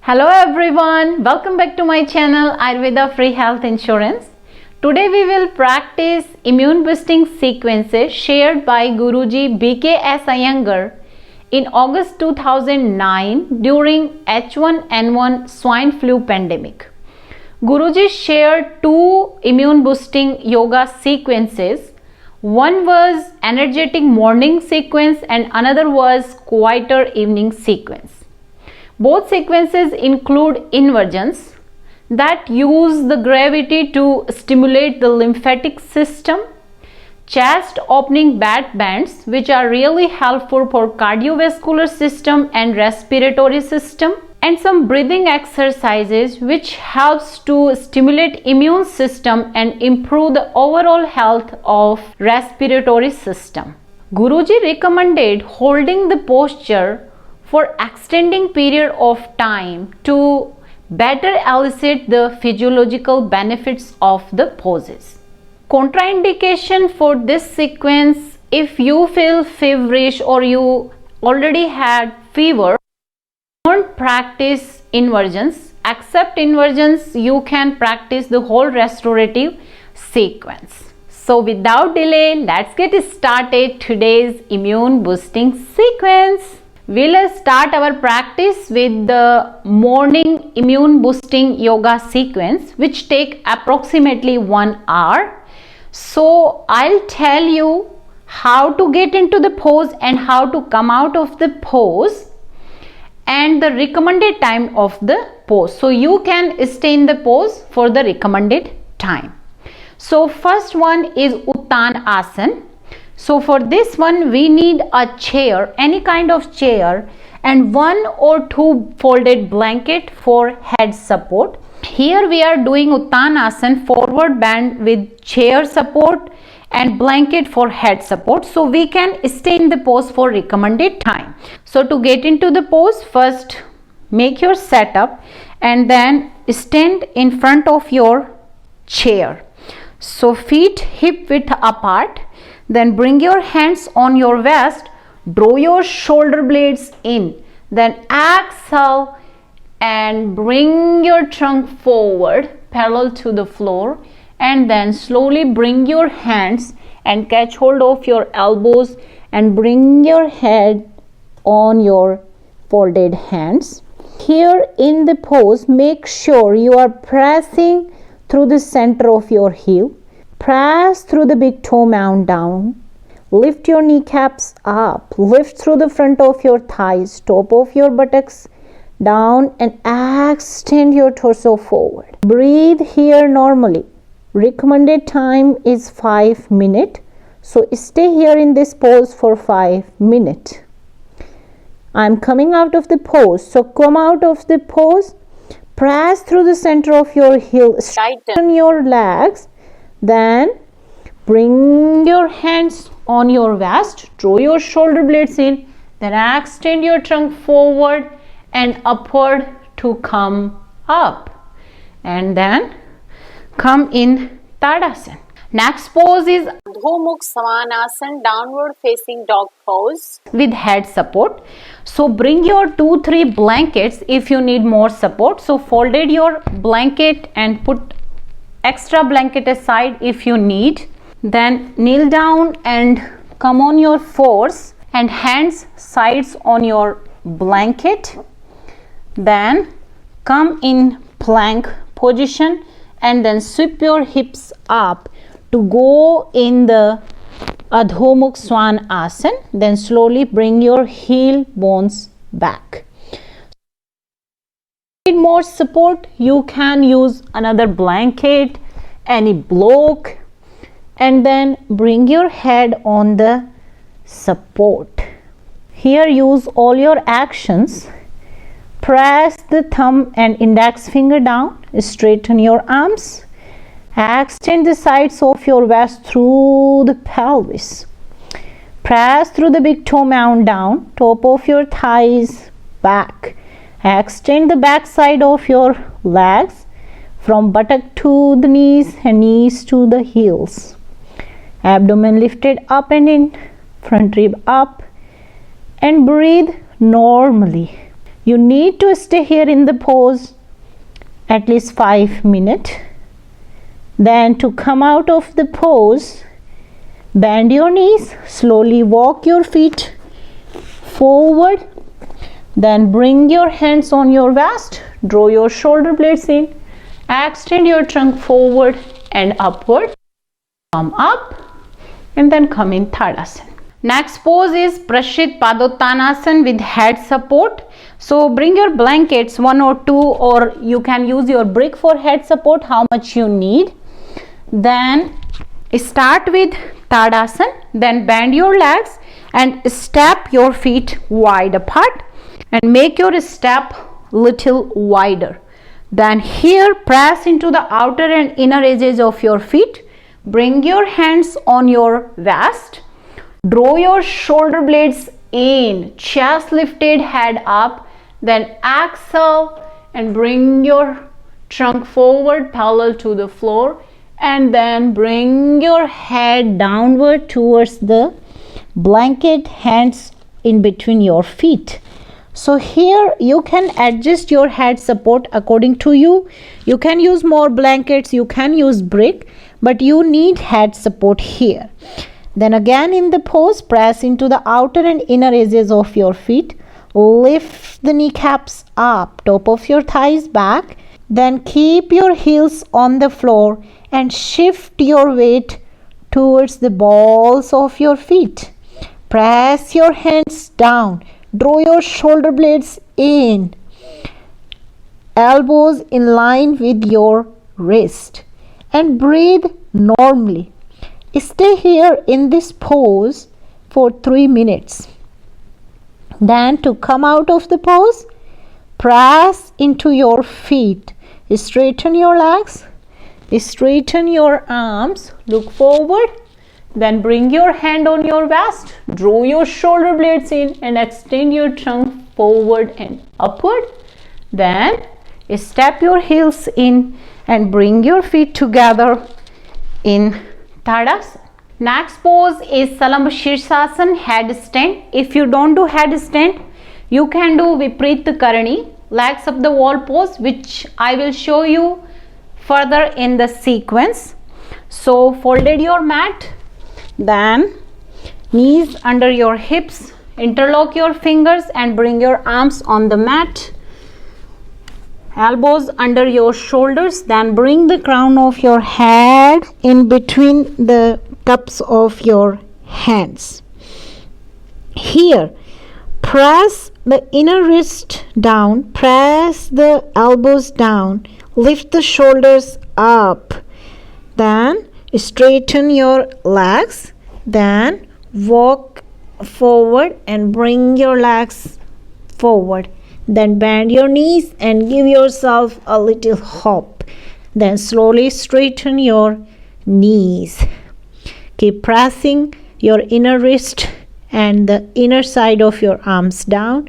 Hello everyone, welcome back to my channel Ayurveda Free Health Insurance. Today we will practice immune boosting sequences shared by Guruji BKS Iyengar in August 2009 during H1N1 swine flu pandemic. Guruji shared two immune boosting yoga sequences. One was energetic morning sequence and another was quieter evening sequence. Both sequences include inversions that use the gravity to stimulate the lymphatic system, chest opening backbends which are really helpful for cardiovascular system and respiratory system, and some breathing exercises which helps to stimulate immune system and improve the overall health of respiratory system. Guruji recommended holding the posture for extending period of time to better elicit the physiological benefits of the poses. Contraindication for this sequence: if you feel feverish or you already had fever, don't practice inversions. Except inversions, you can practice the whole restorative sequence. So without delay, let's get started today's immune boosting sequence. We'll start our practice with the morning immune boosting yoga sequence which take approximately 1 hour. So I'll tell you how to get into the pose and how to come out of the pose and the recommended time of the pose. So you can stay in the pose for the recommended time. So first one is Uttanasana. So for this one we need a chair, any kind of chair, and 1 or 2 folded blanket for head support. Here we are doing Uttanasana, forward bend with chair support and blanket for head support. So we can stay in the pose for recommended time. So to get into the pose, first make your setup and then stand in front of your chair. So feet hip width apart. Then bring your hands on your waist, draw your shoulder blades in. Then exhale and bring your trunk forward parallel to the floor, and then slowly bring your hands and catch hold of your elbows and bring your head on your folded hands. Here in the pose, make sure you are pressing through the center of your heel. Press through the big toe mound down. Lift your kneecaps up. Lift through the front of your thighs, top of your buttocks down, and extend your torso forward. Breathe here normally. Recommended time is 5 minutes. So stay here in this pose for 5 minutes. I'm coming out of the pose. So come out of the pose. Press through the center of your heel. Straighten your legs. Then bring your hands on your waist, draw your shoulder blades in, then extend your trunk forward and upward to come up, and then come in Tanasan. Next pose is Dhanasan, downward facing dog pose with head support. So bring your 2-3 blankets if you need more support. So folded your blanket and put extra blanket aside if you need. Then kneel down and come on your fours and hands sides on your blanket. Then come in plank position and then sweep your hips up to go in the Adho Swanasana. Then slowly bring your heel bones back. More support, you can use another blanket, any block, and then bring your head on the support. Here use all your actions. Press the thumb and index finger down, straighten your arms, extend the sides of your waist through the pelvis. Press through the big toe mound down, top of your thighs back. Extend the back side of your legs from buttock to the knees and knees to the heels. Abdomen lifted up and in, front rib up, and breathe normally. You need to stay here in the pose at least 5 minutes. Then to come out of the pose, bend your knees, slowly walk your feet forward, then bring your hands on your waist, draw your shoulder blades in, extend your trunk forward and upward, come up and then come in Tanasan. Next pose is Prashit Padottanasana with head support. So bring your blankets, 1 or 2, or you can use your brick for head support, how much you need. Then start with Tanasan, then bend your legs and step your feet wide apart and make your step little wider. Then here press into the outer and inner edges of your feet. Bring your hands on your waist. Draw your shoulder blades in, chest lifted, head up. Then exhale and bring your trunk forward parallel to the floor, and then bring your head downward towards the blanket, hands in between your feet. So here you can adjust your head support according to you. You can use more blankets, you can use brick, but you need head support here. Then again in the pose, press into the outer and inner edges of your feet. Lift the kneecaps up, top of your thighs back. Then keep your heels on the floor and shift your weight towards the balls of your feet. Press your hands down. Draw your shoulder blades in. Elbows in line with your wrist. And breathe normally. Stay here in this pose for 3 minutes. Then to come out of the pose, press into your feet. Straighten your legs. Straighten your arms. Look forward. Then bring your hand on your waist. Draw your shoulder blades in and extend your trunk forward and upward. Then step your heels in and bring your feet together in Tanasan. Next pose is Salam Shirsasana, headstand. If you don't do headstand, you can do Viparit Karani, legs up the wall pose, which I will show you further in the sequence. So folded your mat, then knees under your hips, interlock your fingers and bring your arms on the mat. Elbows under your shoulders, then bring the crown of your head in between the cups of your hands. Here, press the inner wrist down, press the elbows down, lift the shoulders up, then straighten your legs, then walk forward and bring your legs forward. Then bend your knees and give yourself a little hop. Then slowly straighten your knees. Keep pressing your inner wrist and the inner side of your arms down.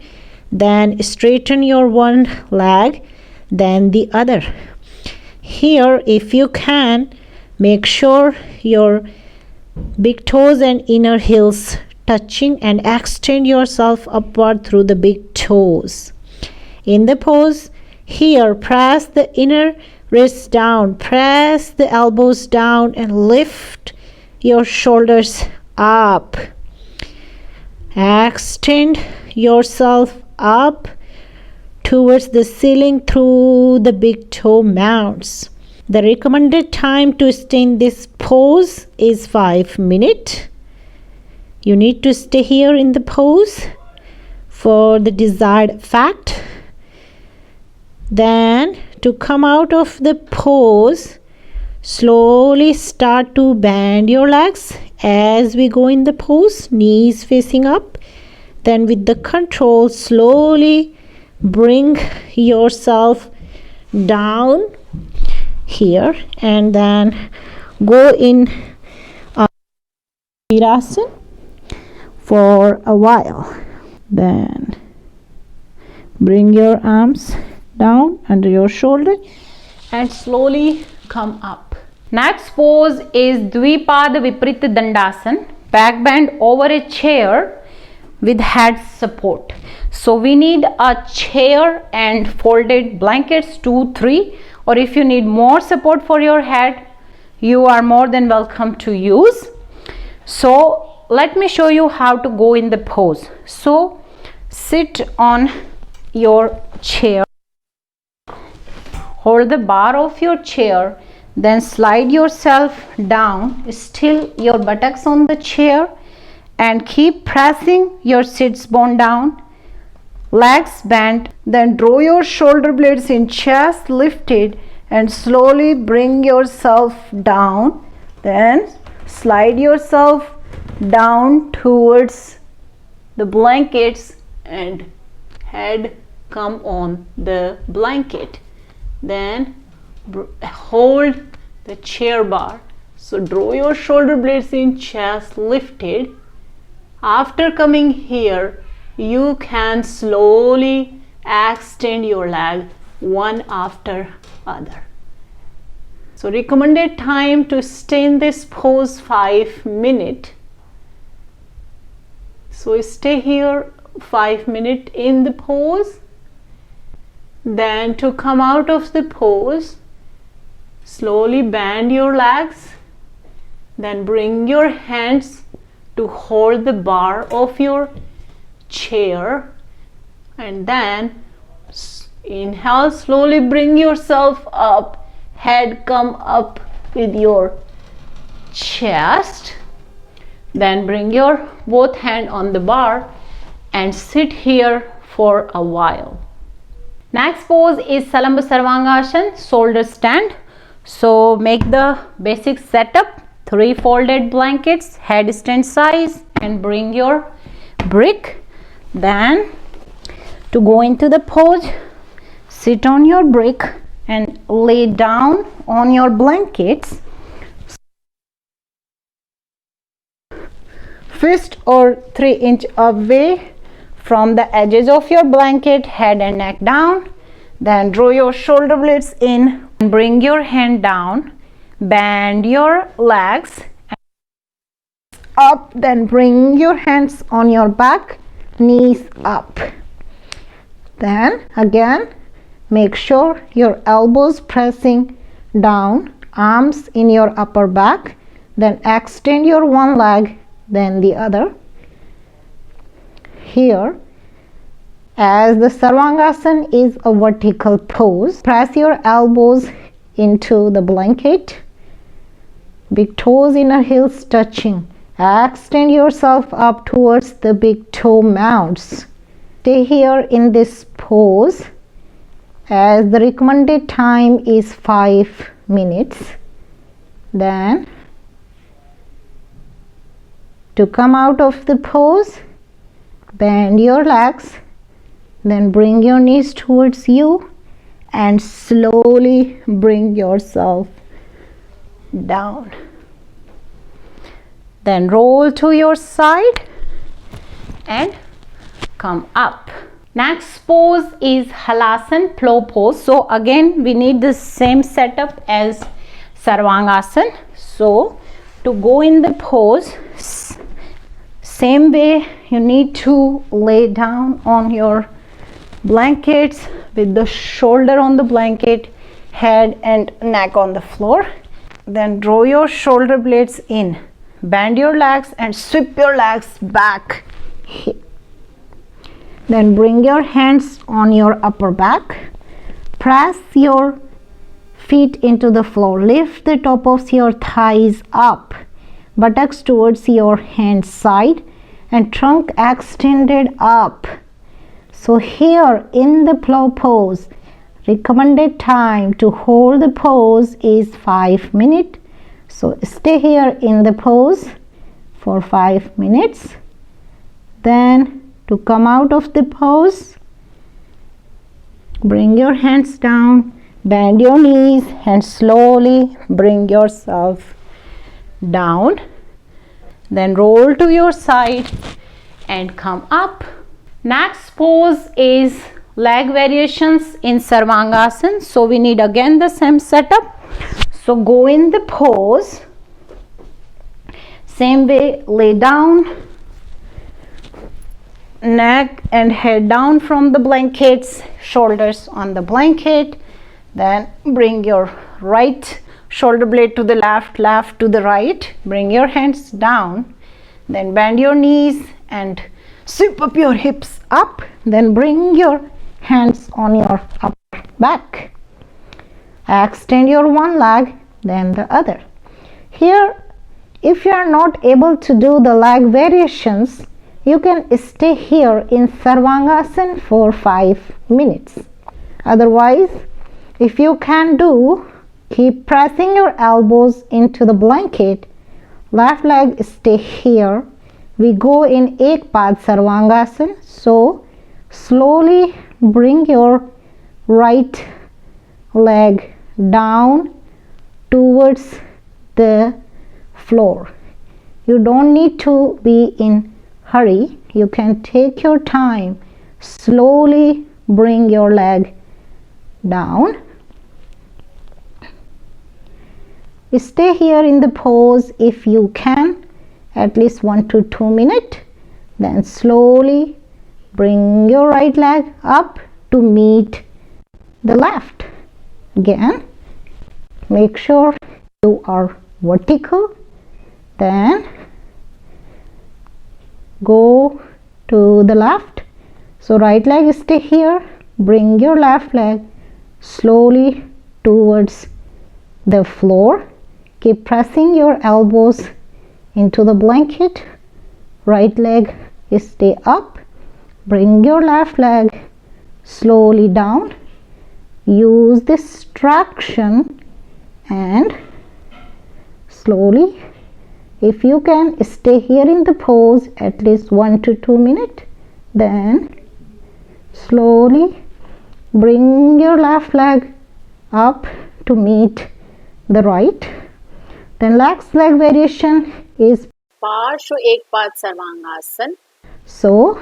Then straighten your one leg, then the other. Here, if you can, make sure your big toes and inner heels touching and extend yourself upward through the big toes. In the pose, here press the inner wrists down, press the elbows down and lift your shoulders up. Extend yourself up towards the ceiling through the big toe mounts. The recommended time to stay in this pose is 5 minutes. You need to stay here in the pose for the desired effect. Then to come out of the pose, slowly start to bend your legs as we go in the pose, knees facing up. Then with the control, slowly bring yourself down here and then go in Virasana for a while. Then bring your arms down under your shoulder and slowly come up. Next pose is Dvipad Viparit Dandasana, back bend over a chair. with head support. So we need a chair and folded blankets, 2, 3, or if you need more support for your head, you are more than welcome to use. So let me show you how to go in the pose. So sit on your chair, hold the bar of your chair, then slide yourself down, still your buttocks on the chair, and keep pressing your sits bone down, legs bent, then draw your shoulder blades in, chest lifted, and slowly bring yourself down, then slide yourself down towards the blankets and head come on the blanket. Then hold the chair bar. So draw your shoulder blades in, chest lifted. After coming here, you can slowly extend your leg one after other. So recommended time to stay in this pose 5 minutes. So stay here 5 minutes in the pose. Then to come out of the pose, slowly bend your legs, then bring your hands to hold the bar of your chair, and then inhale, slowly bring yourself up, head come up with your chest, then bring your both hand on the bar and sit here for a while. Next pose is Sarvangasana, shoulder stand. So make the basic setup, 3 folded blankets, head stand size, and bring your brick. Then to go into the pose, sit on your brick and lay down on your blankets. Fist or 3 inches away from the edges of your blanket, head and neck down. Then draw your shoulder blades in and bring your hand down, bend your legs up, then bring your hands on your back, knees up. Then again make sure your elbows pressing down, arms in your upper back, then extend your one leg, then the other. Here, as the Sarvangasana is a vertical pose, press your elbows into the blanket, big toes, inner heels touching. Extend yourself up towards the big toe mounts. Stay here in this pose as the recommended time is 5 minutes. Then to come out of the pose, bend your legs, then bring your knees towards you and slowly bring yourself down. Then roll to your side and come up. Next pose is Halasana, Plow pose. So again we need the same setup as Sarvangasana. So to go in the pose, same way you need to lay down on your blankets with the shoulder on the blanket, head and neck on the floor. Then draw your shoulder blades in, bend your legs and sweep your legs back. Then bring your hands on your upper back, press your feet into the floor, lift the top of your thighs up, buttocks towards your hand side and trunk extended up. So here in the plow pose, recommended time to hold the pose is 5 minutes. So stay here in the pose for 5 minutes. Then to come out of the pose, bring your hands down, bend your knees and slowly bring yourself down. Then roll to your side and come up. Next pose is leg variations in Sarvangasana. So we need again the same setup. So go in the pose, same way, lay down, neck and head down from the blankets, shoulders on the blanket. Then bring your right shoulder blade to the left, left to the right. Bring your hands down. Then bend your knees and sweep up your hips up. Then bring your hands on your upper back. Extend your one leg, then the other. Here, if you are not able to do the leg variations, you can stay here in Sarvangasana for 5 minutes. Otherwise, if you can do, keep pressing your elbows into the blanket. Left leg stay here. We go in Ekpad Sarvangasana. So, slowly bring your right leg down towards the floor. You don't need to be in hurry. You can take your time. Slowly bring your leg down. Stay here in the pose if you can, at least 1 to 2 minutes. Then slowly bring your right leg up to meet the left. Again, make sure you are vertical. Then go to the left. So right leg stay here. Bring your left leg slowly towards the floor. Keep pressing your elbows into the blanket. Right leg stay up. Bring your left leg slowly down. Use this traction and slowly, if you can, stay here in the pose at least 1 to 2 minutes. Then slowly bring your left leg up to meet the right. Then next leg variation is Parshva Ekpad Sarvangasana. So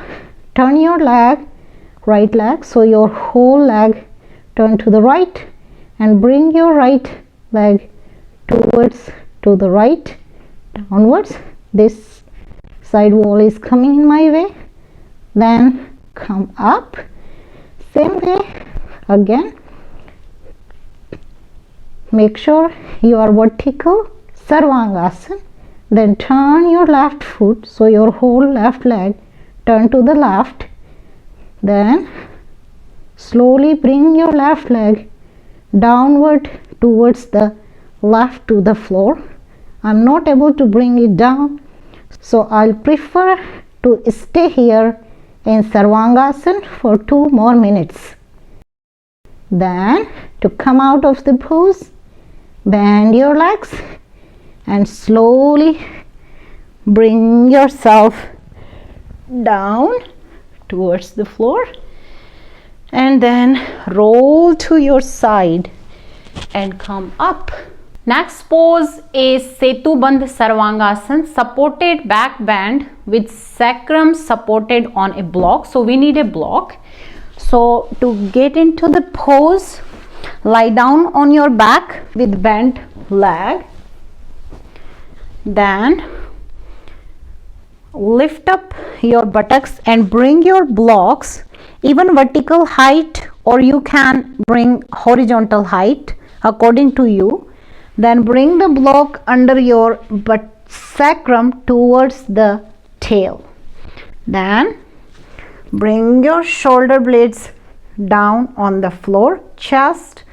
turn your leg, right leg, so your whole leg turn to the right and bring your right leg towards to the right, downwards. This side wall is coming in my way. Then come up, same way again. Make sure you are vertical, Sarvangasana. Then turn your left foot, so your whole left leg turn to the left. Then slowly bring your left leg downward towards the left to the floor. I'm not able to bring it down, so I'll prefer to stay here in Sarvangasana for 2 more minutes. Then to come out of the pose, bend your legs and slowly bring yourself down towards the floor and then roll to your side and come up. Next pose is Setu Bandh Sarvangasana, supported back bend with sacrum supported on a block. So we need a block. So to get into the pose, lie down on your back with bent leg. Then lift up your buttocks and bring your blocks even vertical height, or you can bring horizontal height according to you. Then bring the block under your sacrum towards the tail. Then bring your shoulder blades down on the floor, chest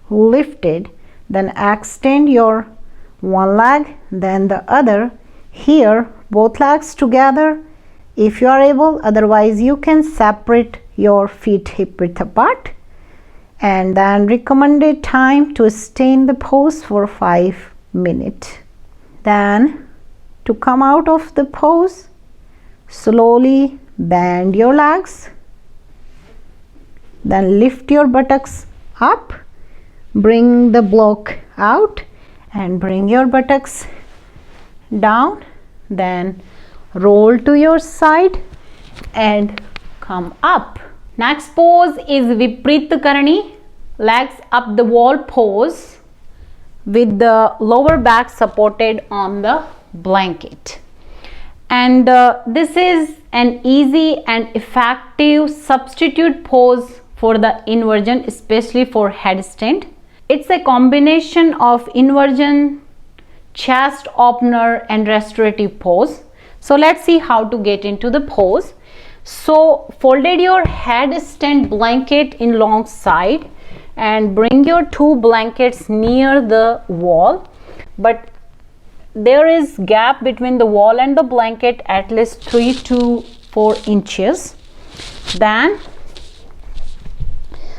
lifted. Then extend your one leg, then the other. Here, both legs together if you are able. Otherwise, you can separate your feet hip width apart. And then recommended time to stay in the pose for 5 minutes. Then to come out of the pose, slowly bend your legs. Then lift your buttocks up, bring the block out and bring your buttocks down. Then roll to your side and come up. Next pose is Viparit Karani, legs up the wall pose with the lower back supported on the blanket. And this is an easy and effective substitute pose for the inversion, especially for headstand. It's a combination of inversion, chest opener and restorative pose. So let's see how to get into the pose. So folded your headstand blanket in long side and bring your two blankets near the wall, but there is gap between the wall and the blanket at least 3 to 4 inches. Then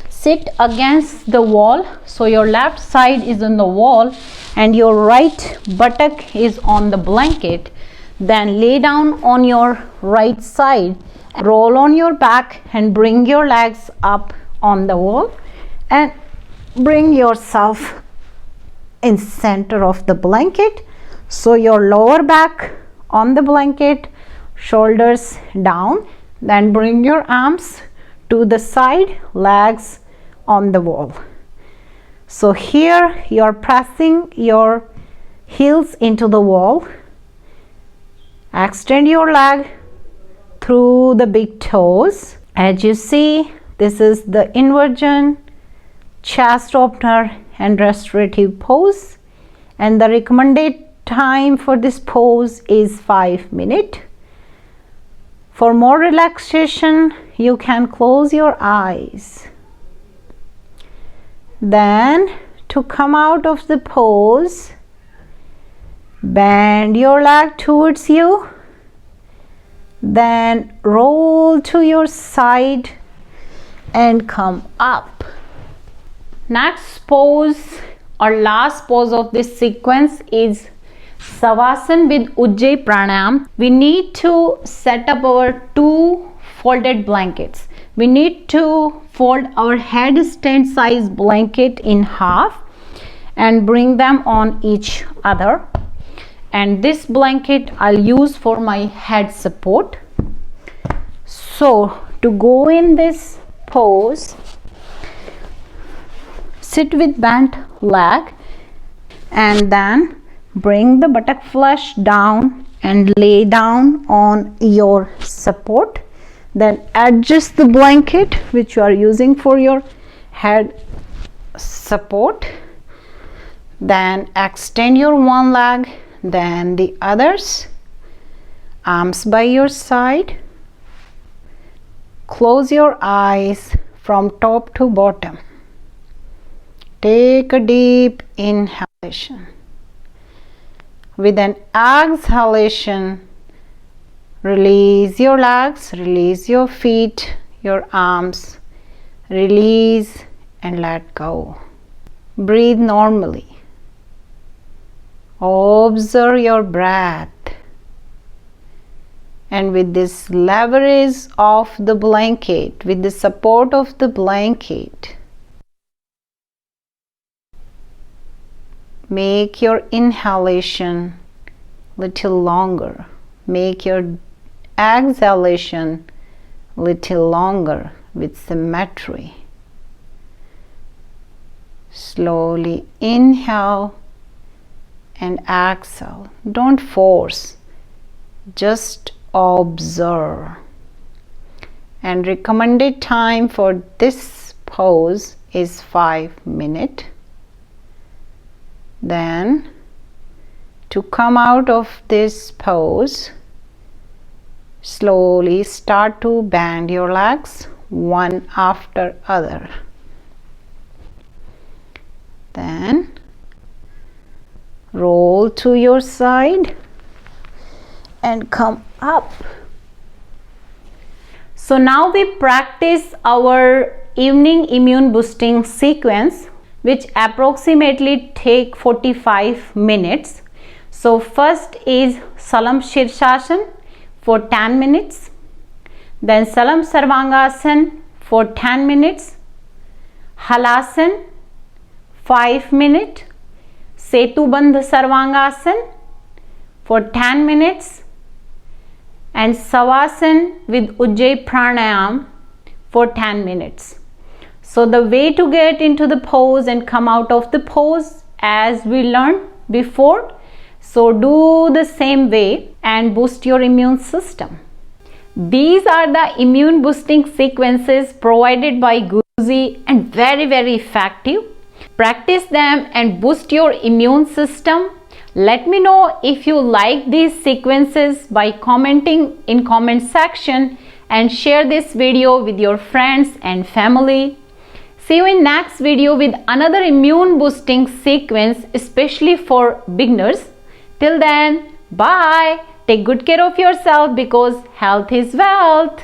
sit against the wall, so your left side is on the wall and your right buttock is on the blanket. Then lay down on your right side, roll on your back and bring your legs up on the wall and bring yourself in center of the blanket. So your lower back on the blanket, shoulders down, then bring your arms to the side, legs on the wall. So here you are pressing your heels into the wall. Extend your leg through the big toes. As you see, this is the inversion, chest opener and restorative pose, and the recommended time for this pose is 5 minutes. For more relaxation, you can close your eyes. Then to come out of the pose, bend your leg towards you, then roll to your side and come up. Next pose or last pose of this sequence is Savasana with Ujjayi Pranayam. We need to set up our two folded blankets. We need to fold our headstand size blanket in half and bring them on each other. And this blanket I'll use for my head support. So to go in this pose, sit with bent leg and then bring the buttock flush down and lay down on your support. Then adjust the blanket which you are using for your head support. Then extend your one leg, then the others, arms by your side. Close your eyes from top to bottom. Take a deep inhalation. With an exhalation, release your legs, release your feet, your arms, release and let go. Breathe normally. Observe your breath. And with this leverage of the blanket, with the support of the blanket, make your inhalation little longer. Make your exhalation little longer with symmetry. Slowly inhale and exhale. Don't force, just observe. And recommended time for this pose is 5 minutes. Then to come out of this pose, slowly start to bend your legs one after other. Then roll to your side and come up. So now we practice our evening immune boosting sequence, which approximately take 45 minutes. So first is Salam Shirsasana for 10 minutes, then Salam Sarvangasan for 10 minutes, Halasana 5 minutes, Setubandh Sarvangasan for 10 minutes, and Savasana with Ujjayi Pranayam for 10 minutes. So the way to get into the pose and come out of the pose, as we learned before, So do the same way and boost your immune system. These are the immune boosting sequences provided by Guruji and very effective. Practice them and boost your immune system. Let me know if you like these sequences by commenting in comment section and share this video with your friends and family. See you in next video with another immune boosting sequence especially for beginners. Till then, bye. Take good care of yourself because health is wealth.